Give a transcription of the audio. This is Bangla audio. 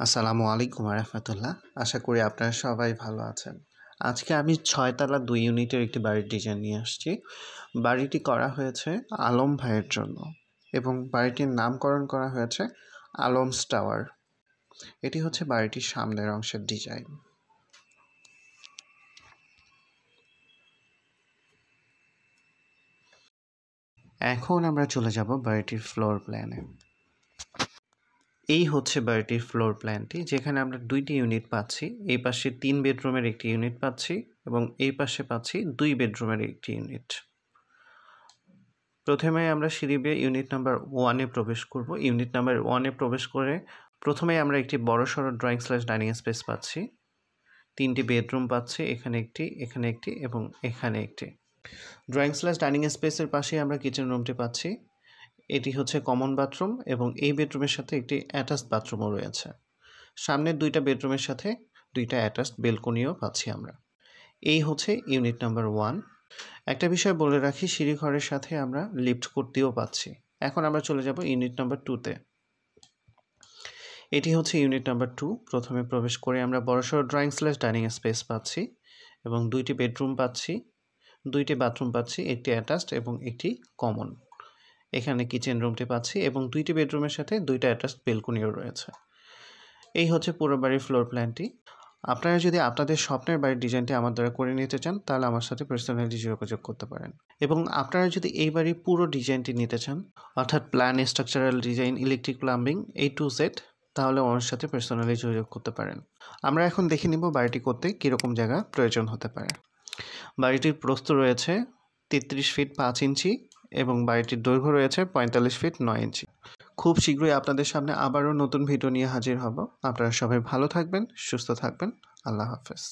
আসসালামু আলাইকুম রাহমাতুল্লাহ। আশা করি আপনারা সবাই ভালো আছেন। আজকে আমি ৬ তলা ২ ইউনিটের একটি বাড়ির ডিজাইন নিয়ে আসছি। বাড়িটি করা হয়েছে আলম ভাইয়ের জন্য এবং বাড়িটির নামকরণ করা হয়েছে আলমস টাওয়ার। এটি হচ্ছে বাড়িটির সামনের অংশের ডিজাইন। এখন আমরা চলে যাব বাড়িটির ফ্লোর প্ল্যানে। এই হচ্ছে বাড়িটির ফ্লোর প্ল্যানটি, যেখানে আমরা ২টি ইউনিট পাচ্ছি। এই পাশে ৩ বেডরুমের একটি ইউনিট পাচ্ছি এবং এই পাশে পাচ্ছি ২ বেডরুমের একটি ইউনিট। প্রথমে আমরা সিঁড়ি বেয়ে ইউনিট নাম্বার 1-এ প্রবেশ করব। ইউনিট নাম্বার 1-এ প্রবেশ করে প্রথমেই আমরা একটি বড়সড় ড্রয়িং/ডাইনিং স্পেস পাচ্ছি। ৩টি বেডরুম পাচ্ছি, এখানে একটি এবং এখানে একটি। ড্রয়িং/ডাইনিং স্পেসের পাশেই আমরা কিচেন রুমটি পাচ্ছি। এটি হচ্ছে কমন বাথরুম এবং এই বেডরুমের সাথে একটি অ্যাটাচড বাথরুমও রয়েছে। সামনের 2টা বেডরুমের সাথে 2টা অ্যাটাচড বেলকনিও পাচ্ছি আমরা। এই হচ্ছে ইউনিট নাম্বার 1। একটা বিষয় বলে রাখি, সিঁড়িঘরের সাথে আমরা লিফট করতেও পাচ্ছি। এখন আমরা চলে যাব ইউনিট নাম্বার 2-তে। এটি হচ্ছে ইউনিট নাম্বার 2। প্রথমে প্রবেশ করে আমরা বড়সড় ড্রয়িং/ডাইনিং স্পেস পাচ্ছি এবং 2টি বেডরুম পাচ্ছি, 2টি বাথরুম পাচ্ছি, একটি অ্যাটাচড এবং একটি কমন। এখানে কিচেন রুমটি পাচ্ছি এবং 2টি বেডরুমের সাথে 2টা অ্যাটাচড বেলকনিও রয়েছে। এই হচ্ছে পুরো বাড়ির ফ্লোর প্ল্যানটি। আপনারা যদি আপনাদের স্বপ্নের বাড়ির ডিজাইনটি আমার দ্বারা করে নিতে চান, তাহলে আমার সাথে পার্সোনালি যোগাযোগ করতে পারেন। এবং আপনারা যদি এই বাড়ির পুরো ডিজাইনটি নিতে চান, অর্থাৎ plan, structural design, electric, plumbing, A to Z, তাহলে আমার সাথে পার্সোনালি যোগাযোগ করতে পারেন। আমরা এখন দেখে নিব বাড়িটি করতে কীরকম জায়গা প্রয়োজন হতে পারে। বাড়িটির প্রস্থ রয়েছে 33 ফিট 5 ইঞ্চি এবং বাড়িটির দৈর্ঘ্য রয়েছে 45 ফিট 9 ইঞ্চি। খুব শীঘ্রই আপনাদের সামনে আবারও নতুন ভিডিও নিয়ে হাজির হব। আপনারা সবাই ভালো থাকবেন, সুস্থ থাকবেন। আল্লাহ হাফেজ।